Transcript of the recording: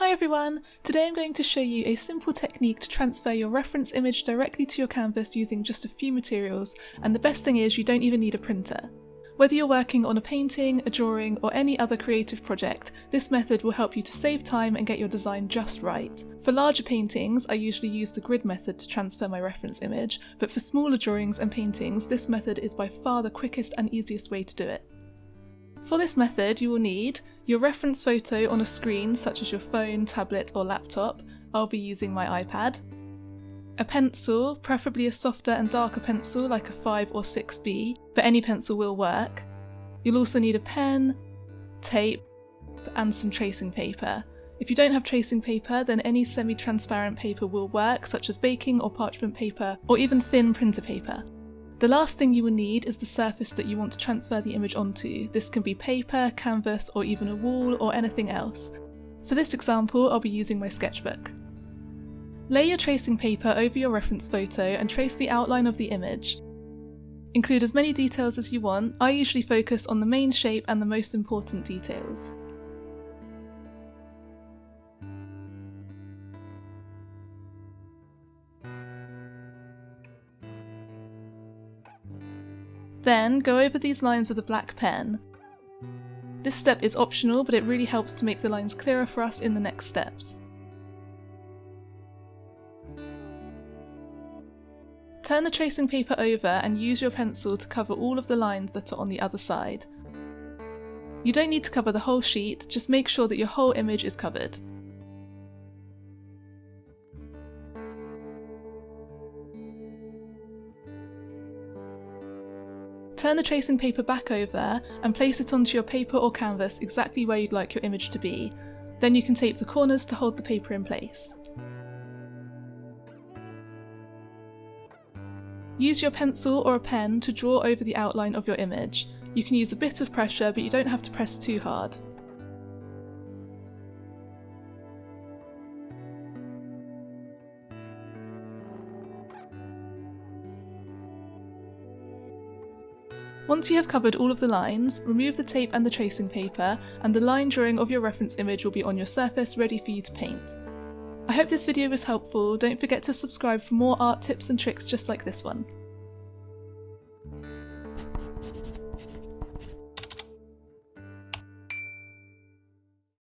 Hi everyone! Today I'm going to show you a simple technique to transfer your reference image directly to your canvas using just a few materials, and the best thing is you don't even need a printer. Whether you're working on a painting, a drawing, or any other creative project, this method will help you to save time and get your design just right. For larger paintings, I usually use the grid method to transfer my reference image, but for smaller drawings and paintings, this method is by far the quickest and easiest way to do it. For this method, you will need your reference photo on a screen such as your phone, tablet or laptop. I'll be using my iPad. A pencil, preferably a softer and darker pencil like a 5 or 6B, but any pencil will work. You'll also need a pen, tape and some tracing paper. If you don't have tracing paper, then any semi-transparent paper will work, such as baking or parchment paper or even thin printer paper. The last thing you will need is the surface that you want to transfer the image onto. This can be paper, canvas, or even a wall or anything else. For this example, I'll be using my sketchbook. Lay your tracing paper over your reference photo and trace the outline of the image. Include as many details as you want. I usually focus on the main shape and the most important details. Then go over these lines with a black pen. This step is optional, but it really helps to make the lines clearer for us in the next steps. Turn the tracing paper over and use your pencil to cover all of the lines that are on the other side. You don't need to cover the whole sheet, just make sure that your whole image is covered. Turn the tracing paper back over and place it onto your paper or canvas exactly where you'd like your image to be. Then you can tape the corners to hold the paper in place. Use your pencil or a pen to draw over the outline of your image. You can use a bit of pressure, but you don't have to press too hard. Once you have covered all of the lines, remove the tape and the tracing paper, and the line drawing of your reference image will be on your surface ready for you to paint. I hope this video was helpful. Don't forget to subscribe for more art tips and tricks just like this one.